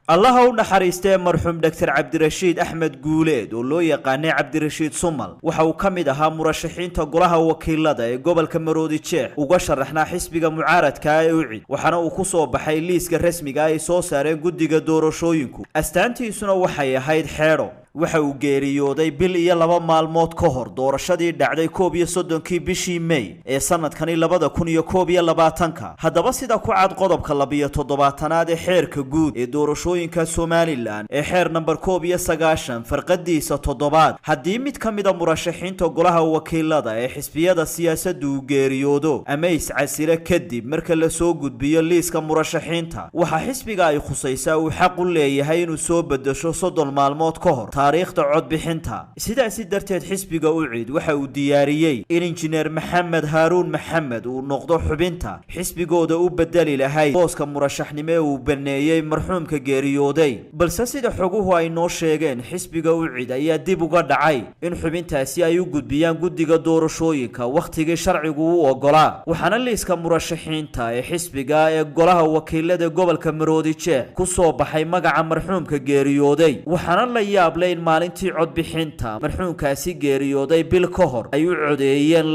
allaha u naxariistay marxuum Dr. Cabdirashiid Axmed Guuleed oo loo yaqaanay Cabdirashiid Sumal waxa uu kamid ahaa murashaxiinta golaha wakiilada ee gobolka Maroodi Jeex uga sharaxnaa xisbiga mucaaradka ee UCID waxaana uu ku soo baxay liiska rasmiga ah ee soo saareen guddiga doorashooyinku astaantiisuna waxay ahayd xeero waxa uu geeriyooday bil iyo 2 maalmood ka hor doorashadii dhacday 31 bishii May ee sanadkani 2021 haddaba sida ku cad qodobka 17aad ee xeerka guud ee doorashooyinka Somaliland ee xeer number 9 farqadiisa 7 haddii mid ka mid ah murashaxiinta golaha wakiilada ee xisbiyada siyaasaddu uu geeriyoodo ama iscasile kadib marka la soo gudbiyo liiska murashaxiinta waxa xisbiga ay khusaysaa uu xaq u leeyahay inuu soo bedesho 30 maalmood ka hor taariikhda cod bixinta sidaasi darteed xisbiga UCID waxa uu diyaariyay in injineer Maxamed Haruun Maxamed uu noqdo xubinta xisbigooda u bedeli lahayd booska murashaxnimo uu baneeyay marxuumka geeriyooday balse sida xoguhu ay noo sheegeen xisbiga UCID ayaa dib uga dhacay in xubintaasi ay u gudbiyaan guddiga doorashooyinka waqtigii sharcigu u ogolaa waxaana liiska murashaxiinta ee xisbiga ee golaha wakiilada gobolka Maroodi Jeex ku soo baxay magaca marxuumka geeriyooday waxaana la yaab maalintii cod bixinta marxuumkaasi geeriyooday bil ka hor ay u codeeyeen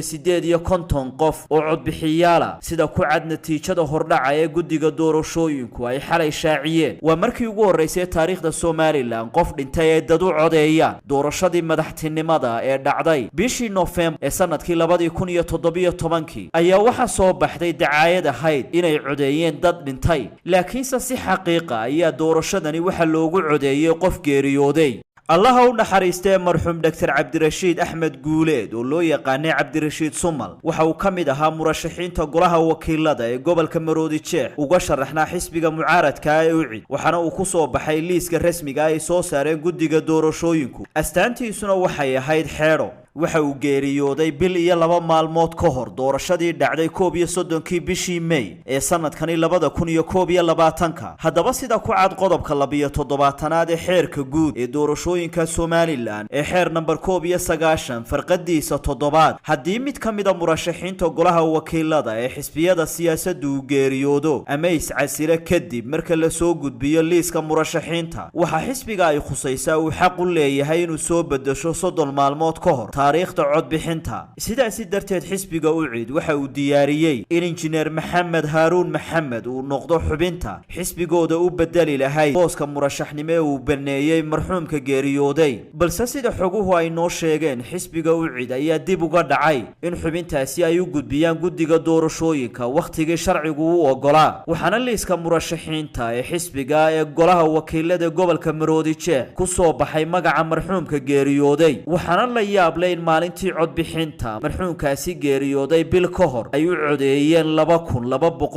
2258 qof oo cod bixiyaala sida ku cad natiijada hordhaca ee guddiga doorashooyinku ay xalay shaaciyeen waa markii ugu horeysay taariikhda Somaliland qof dhintay ay dad u codeeyaan doorashadii madaxtinimada ee dhacday bishii November ee sanadkii 2017 ayaa waxa soo baxday dacaayad ahayd inay codeeyeen dad dhintay laakiinse si xaqiiqa ayaa doorashadani waxa loogu codeeyay qof geeriyooday allaha u naxariistay marxuum Dr. Cabdirashiid Axmed Guuleed oo loo yaqaanay Cabdirashiid Sumal waxa uu kamid ahaa murashaxiinta golaha wakiilada ee gobolka Maroodi Jeex uga sharaxnaa xisbiga mucaaradka ee UCID waxaana uu ku soo baxay liiska rasmiga ah ee soo saareen guddiga doorashooyinku astaantiisuna waxay ahayd xeero waxa uu geeriyooday bil iyo 2 maalmood ka hor doorashadii dhacday 31 bishii May ee sanadkani 2021 haddaba sida ku cad qodobka 17aad ee xeerka guud ee doorashooyinka Somaliland ee xeer number 9 farqadiisa 7 haddii mid ka mid ah murashaxiinta golaha wakiilada ee xisbiyada siyaasaddu uu geeriyoodo ama iscasile kadib marka la soo gudbiyo liiska murashaxiinta waxa xisbiga ay khusaysaa uu xaq u leeyahay inuu soo bedesho 30 maalmood ka hor taariikhda cod bixinta sidaasi darteed xisbiga UCID waxa uu diyaariyay in injineer Maxamed Haruun Maxamed uu noqdo xubinta xisbigooda u bedeli lahayd booska murashaxnimo uu baneeyay marxuumka geeriyooday balse sida xoguhu ay noo sheegeen xisbiga UCID ayaa dib uga dhacay in xubintaasi ay u gudbiyaan guddiga doorashooyinka waqtigii sharcigu u ogolaa waxaana liiska murashaxiinta ee xisbiga ee golaha wakiilada gobolka Maroodi Jeex ku soo baxay magaca marxuumka geeriyooday waxaana la yaab maalintii cod bixinta marxuumkaasi geeriyooday bil ka hor ay u codeeyeen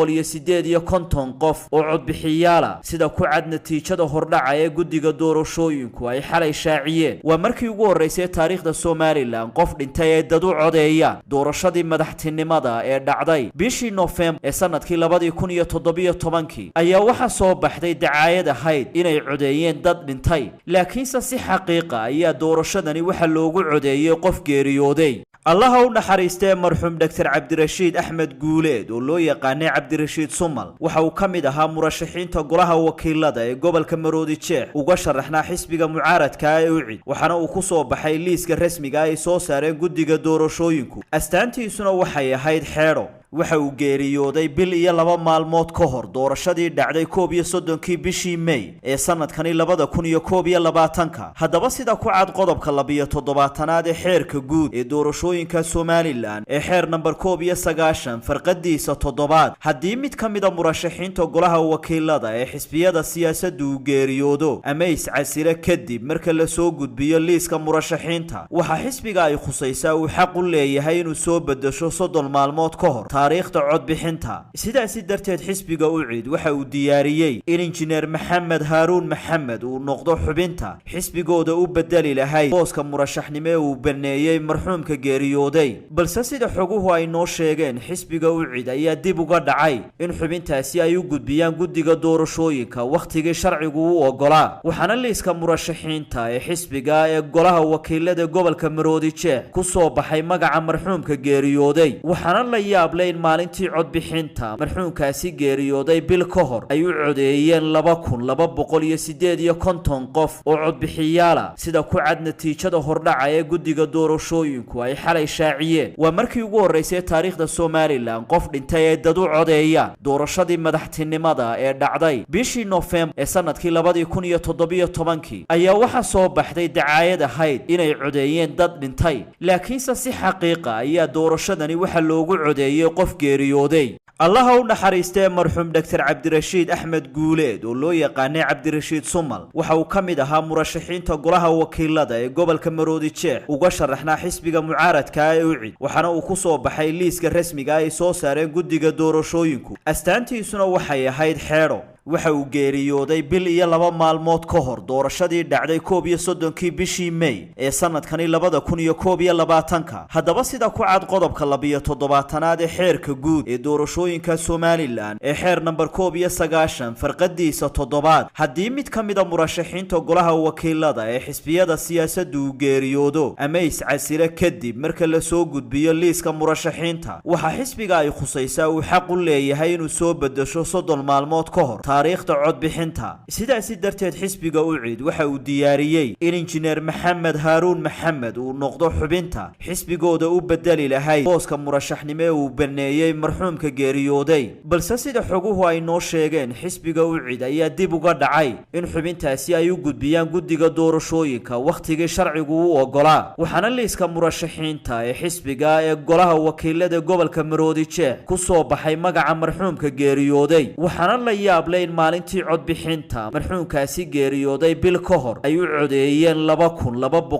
2258 qof oo cod bixiyaala sida ku cad natiijada hordhaca ee guddiga doorashooyinku ay xalay shaaciyeen waa markii ugu horeysay taariikhda Somaliland qof dhintay ay dad u codeeyaan doorashadii madaxtinimada ee dhacday bishii November ee sanadkii 2017 ayaa waxa soo baxday dacaayad ahayd inay codeeyeen dad dhintay laakiinse si xaqiiqa ayaa doorashadani waxa loogu codeeyay qof geeriyooday allaha u naxariistay marxuum Dr. Cabdirashiid Axmed Guuleed oo loo yaqaanay Cabdirashiid Sumal waxa uu kamid ahaa murashaxiinta golaha wakiilada ee gobolka Maroodi Jeex uga sharaxnaa xisbiga mucaaradka ee UCID waxaana uu ku soo baxay liiska rasmiga ah ee soo saareen guddiga doorashooyinku astaantiisuna waxay ahayd xeero waxa uu geeriyooday bil iyo 2 maalmood ka hor doorashadii dhacday 31 bishii May ee sanadkani 2021 haddaba sida ku cad qodobka 17aad ee xeerka guud ee doorashooyinka Somaliland ee xeer number 9 farqadiisa 7 haddii mid ka mid ah murashaxiinta golaha wakiilada ee xisbiyada siyaasaddu uu geeriyoodo ama iscasile kadib marka la soo gudbiyo liiska murashaxiinta waxa xisbiga ay khusaysaa uu xaq u leeyahay inuu soo bedesho 30 maalmood ka hor taariikhda cod bixinta sidaasi darteed xisbiga UCID waxa uu diyaariyay in injineer Maxamed Haruun Maxamed uu noqdo xubinta xisbigooda u bedeli lahayd booska murashaxnimo uu baneeyay marxuumka geeriyooday balse sida xoguhu ay noo sheegeen xisbiga UCID ayaa dib uga dhacay in xubintaasi ay u gudbiyaan guddiga doorashooyinka waqtigii sharcigu u ogolaa waxaana liiska murashaxiinta ee xisbiga ee golaha wakiilada gobolka Maroodi Jeex ku soo baxay magaca marxuumka geeriyooday waxaana la yaab in maalintii codbixinta marxuumkaasi geeriyooday bil ka hor ay u codeeyeen 2258 qof oo codbixiyaala sida ku cad natiijada hordhaca ee guddiga doorashooyinku ay xalay shaaciyeen. waa markii ugu horeysay taariikhda Soomaaliland qof dhintay ay dad u codeeyaan doorashadii madaxtinimada ee dhacday bishii November ee sanadkii 2017 ayaa waxa soo baxday dacaayad ahayd inay codeeyeen dad dhintay, laakiinse si xaqiiqa ayaa doorashadani waxa loogu codeeyay qof geeriyooday. allaha u naxariistay marxuum Dr. Cabdirashiid Axmed Guuleed oo loo yaqaanay Cabdirashiid Sumal waxa uu kamid ahaa murashaxiinta golaha wakiilada ee gobolka Maroodi Jeex uga sharaxnaa xisbiga mucaaradka ee UCID, waxaana uu ku soo baxay liiska rasmiga ah ay soo saareen guddiga doorashooyinku. astaantiisuna waxay ahayd xeedho. waxa uu geeriyooday bil iyo 2 maalmood ka hor doorashadii dhacday 31 bishii May ee sanadkani 2021. haddaba sida ku cad qodobka 17aad ee xeerka guud ee doorashooyinka Soomaaliland ee xeer number 19 farqadiisa 7 haddii mid ka mid ah murashaxiinta golaha wakiilada ee xisbiyada siyaasadda uu geeriyoodo ama iscasile kadib marka la soo gudbiyo liiska murashaxiinta, waxa xisbiga ay khusaysaa uu xaq u leeyahay inuu soo bedesho 30 maalmood ka hor taariikhda codbixinta. sidaasi darteed xisbiga UCID waxa uu diyaariyay in injineer Maxamed Haaruun Maxamed uu noqdo xubinta xisbigooda u bedeli lahayd booska murashaxnimo ee uu baneeyay marxuumka geeriyooday. balse sida xoguhu ay noo sheegeen, xisbiga UCID ayaa dib uga dhacay in xubintaasi ay u gudbiyaan guddiga doorashooyinka waqtigii sharcigu u ogolaa, waxaana liiska murashaxiinta ee xisbiga ee golaha wakiilada gobolka Maroodi Jeex ku soo baxay magaca marxuumka geeriyooday. waxaana la yaab in maalintii codbixinta marxuumkaasi geeriyooday bil ka hor ay u codeeyeen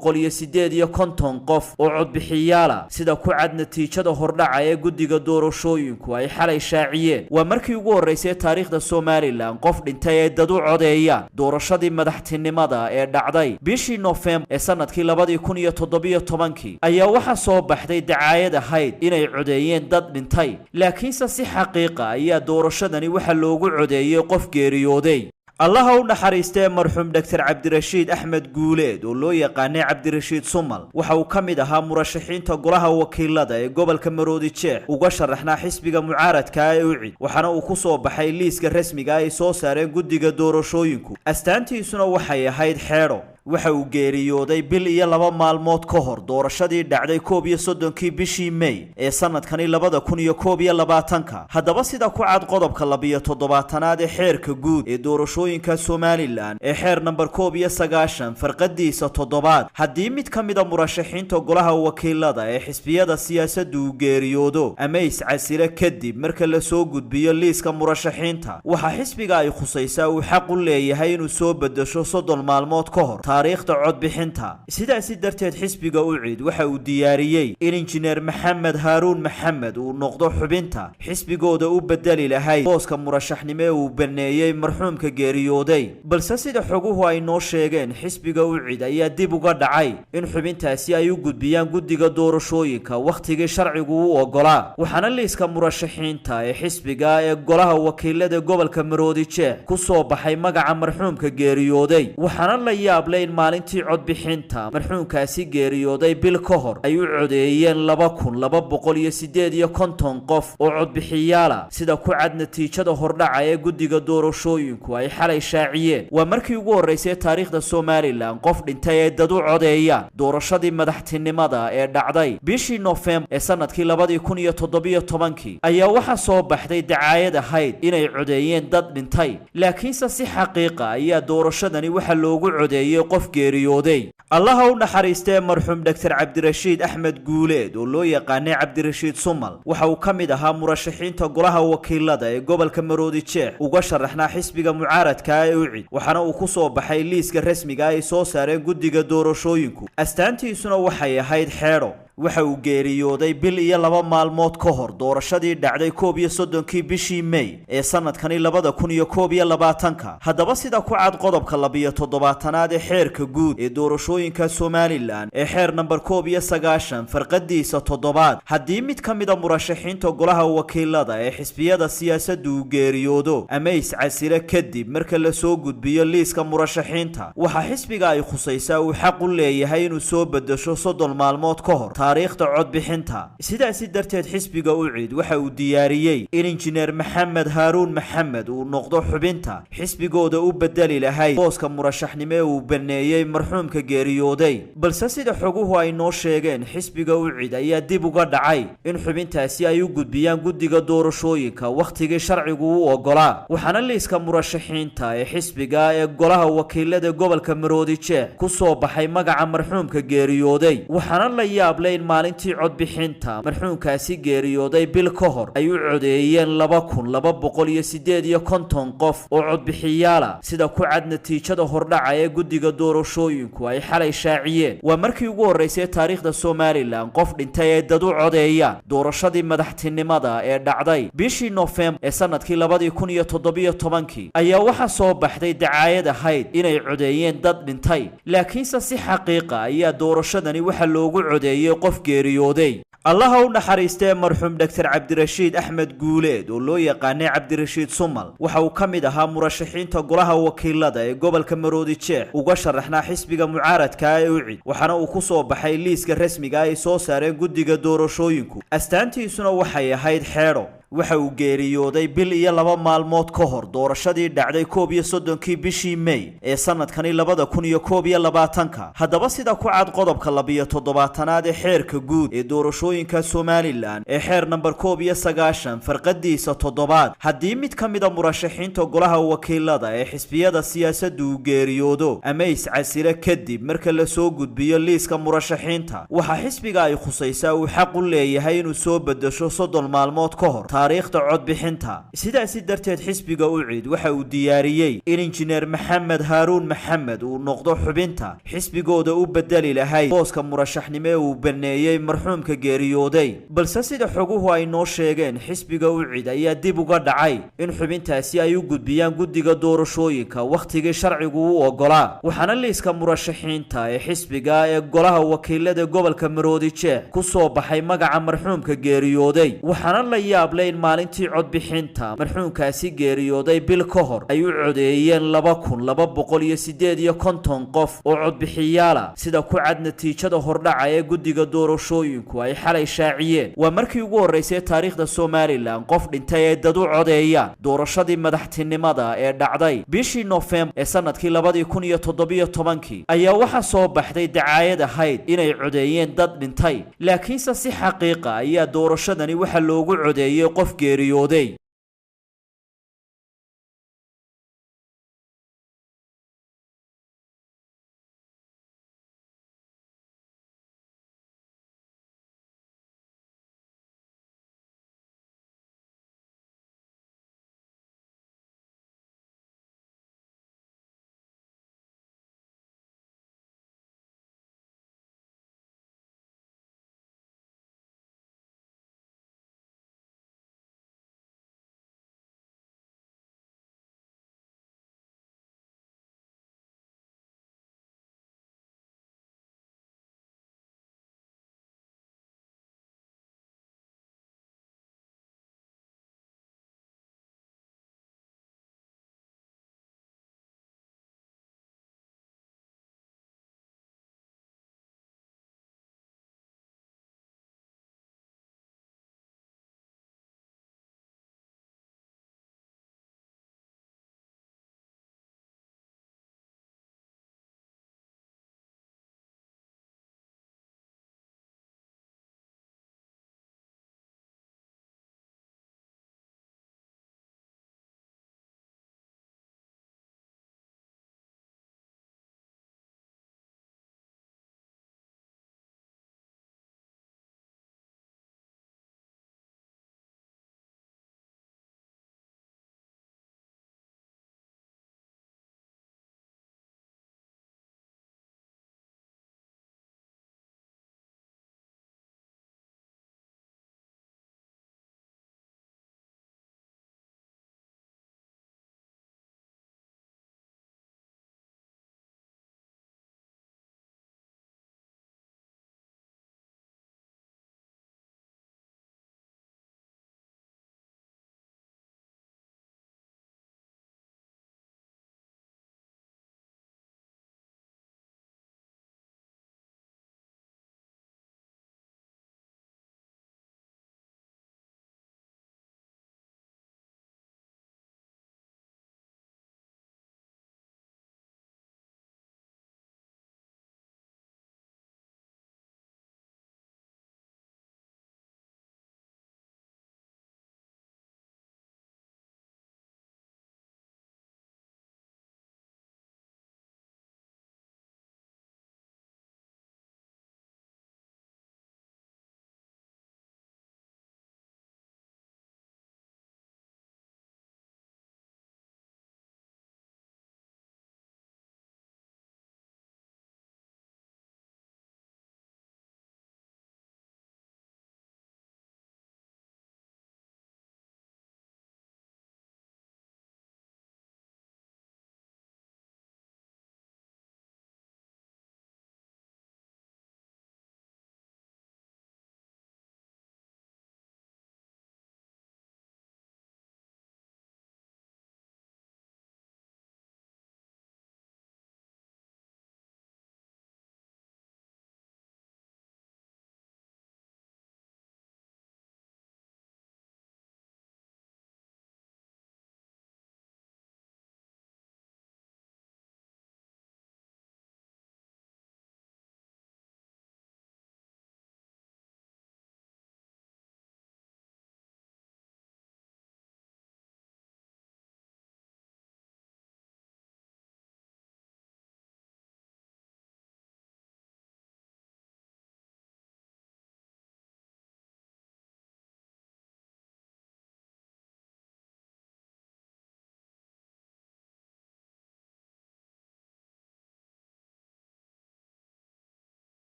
2258 qof oo codbixiyaala sida ku cad natiijada hordhaca ee guddiga doorashooyinku ay xalay shaaciyeen. waa markii ugu horeysay taariikhda Soomaaliland qof dhintay ay dad u codeeyaan doorashadii madaxtinimada ee dhacday bishii November ee sanadkii 2017 ayaa waxa soo baxday dacaayad ahayd inay codeeyeen dad dhintay, laakiinse si xaqiiqa ayaa doorashadani waxa loogu codeeyay qof geeriyooday. allaha u naxariistay marxuum Dr. Cabdirashiid Axmed Guuleed oo loo yaqaanay Cabdirashiid Sumal waxa uu kamid ahaa murashaxiinta golaha wakiilada ee gobolka Maroodi Jeex uga sharaxnaa xisbiga mucaaradka ee UCID, waxaana uu ku soo baxay liiska rasmiga ah ay soo saareen guddiga doorashooyinku. astaantiisuna waxay ahayd xeedho. waxa uu geeriyooday bil iyo 2 maalmood ka hor doorashadii dhacday 31 bishii May ee sanadkani 2021. haddaba sida ku cad qodobka 17aad ee xeerka guud ee doorashooyinka Soomaaliland ee xeer number 19 farqadiisa 7 haddii mid ka mid ah murashaxiinta golaha wakiilada ee xisbiyada siyaasadda uu geeriyoodo ama iscasile kadib marka la soo gudbiyo liiska murashaxiinta, waxa xisbiga ay khusaysaa uu xaq u leeyahay inuu soo bedesho 30 maalmood ka hor taariikhda codbixinta. sidaasi darteed xisbiga UCID waxa uu diyaariyay in injineer Maxamed Haaruun Maxamed uu noqdo xubinta xisbigooda u bedeli lahayd booska murashaxnimo ee uu baneeyay marxuumka geeriyooday. balse sida xoguhu ay noo sheegeen, xisbiga UCID ayaa dib uga dhacay in xubintaasi ay u gudbiyaan guddiga doorashooyinka waqtigii sharcigu u ogolaa, waxaana liiska murashaxiinta ee xisbiga ee golaha wakiilada gobolka Maroodi Jeex ku soo baxay magaca marxuumka geeriyooday. waxaana la yaab in maalintii codbixinta marxuumkaasi geeriyooday bil ka hor ay u codeeyeen 2258 qof oo codbixiyaala sida ku cad natiijada hordhaca ee guddiga doorashooyinku ay xalay shaaciyeen. waa markii ugu horeysay taariikhda Soomaaliland qof dhintay ay dad u codeeyaan doorashadii madaxtinimada ee dhacday bishii November ee sanadkii 2017 ayaa waxa soo baxday dacaayad ahayd inay codeeyeen dad dhintay, laakiinse si xaqiiqa ayaa doorashadani waxa loogu codeeyay qof geeriyooday. allaha u naxariistay marxuum Dr. Cabdirashiid Axmed Guuleed oo loo yaqaanay Cabdirashiid Sumal waxa uu kamid ahaa murashaxiinta golaha wakiilada ee gobolka Maroodi Jeex uga sharaxnaa xisbiga mucaaradka ee UCID, waxaana uu ku soo baxay liiska rasmiga ah ay soo saareen guddiga doorashooyinku. astaantiisuna waxay ahayd xeedho. waxa uu geeriyooday bil iyo 2 maalmood ka hor doorashadii dhacday 31 bishii May ee sanadkani 2021. haddaba sida ku cad qodobka 17aad ee xeerka guud ee doorashooyinka Soomaaliland ee xeer number 19 farqadiisa 7 haddii mid ka mid ah murashaxiinta golaha wakiilada ee xisbiyada siyaasadda uu geeriyoodo ama iscasile kadib marka la soo gudbiyo liiska murashaxiinta, waxa xisbiga ay khusaysaa uu xaq u leeyahay inuu soo bedesho 30 maalmood ka hor taariikhda codbixinta. sidaasi darteed xisbiga UCID waxa uu diyaariyey in injineer maxamed haaruun maxamed uu noqdo xubinta xisbigooda u bedeli lahayd booska murashaxnimo ee uu baneeyey marxuumka geeriyooday. balse sida xoguhu ay noo sheegeen, xisbiga UCID ayaa dib uga dhacay in xubintaasi ay u gudbiyaan guddiga doorashooyinka wakhtigii sharcigu u ogolaa. waxaana liiska murashaxiinta ee xisbiga ee golaha wakiilada gobolka Maroodi Jeex ku soo baxay magaca marxuumka geeriyooday. waxaana la yaab leh in maalintii codbixinta marxuumkaasi geeriyooday bil ka hor ay u codeeyeen 2258 qof oo codbixiyaala, sida ku cad natiijada hordhaca ee guddiga doorashooyinku ay xalay shaaciyeen. waa markii ugu horeysay taariikhda Soomaaliland qof dhintay ay dad u codeeyaan doorashadii madaxtinimada ee dhacday bishii November ee sanadkii 2017 ayaa waxa soo baxday dacaayad ahayd inay codeeyeen dad dhintay, laakiinse si xaqiiqa ayaa doorashadani waxa loogu codeeyay qof geeriyooday. allaha u naxariistay marxuum Dr. Cabdirashiid Axmed Guuleed oo loo yaqaanay Cabdirashiid Sumal waxa uu ka mid ahaa murashaxiinta golaha wakiilada ee gobolka Maroodi Jeex uga sharaxnaa xisbiga mucaaradka ee UCID, waxaana uu ku soo baxay liiska rasmiga ah ay soo saareen guddiga doorashooyinku. astaantiisuna waxay ahayd xeedho. waxa uu geeriyooday bil iyo 2 maalmood ka hor doorashadii dhacday 31 bishii May ee sanadkani 2021. haddaba sida ku cad qodobka 17aad ee xeerka guud ee doorashooyinka Somaliland ee xeer number 19 farqadiisa 7, haddii mid ka mid ah murashaxiinta golaha wakiilada ee xisbiyada siyaasadda uu geeriyoodo ama iscasile kadib marka la soo gudbiyo liiska murashaxiinta, waxa xisbiga ay khusaysaa uu xaq u leeyahay inuu soo bedesho 30 maalmood ka hor taariikhda codbixinta. sidaasi darteed xisbiga UCID waxa uu diyaariyey in injineer maxamed haaruun maxamed uu noqdo xubinta xisbigooda u bedeli lahayd booska murashaxnimo ee uu baneeyey marxuumka geeriyooday. balse sida xoguhu ay noo sheegeen, xisbiga UCID ayaa dib uga dhacay in xubintaasi ay u gudbiyaan guddiga doorashooyinka wakhtigii sharcigu u ogolaa. waxaana liiska murashaxiinta ee xisbiga ee golaha wakiilada gobolka Maroodi Jeex ku soo baxay magaca marxuumka geeriyooday. waxaana la yaab leh in maalintii codbixinta marxuumkaasi geeriyooday bil ka hor ay u codeeyeen 2258 qof oo codbixiyaala, sida ku cad natiijada hordhaca ee guddiga doorashooyinku ay xalay shaaciyeen. waa markii ugu horeysay taariikhda Somaliland qof dhintay ay dad u codeeyaan doorashadii madaxtinimada ee dhacday bishii November ee sanadkii 2017 ayaa waxa soo baxday dacaayad ahayd inay codeeyeen dad dhintay, laakiinse si xaqiiqa ayaa doorashadani waxa loogu codeeyay qof geeriyooday.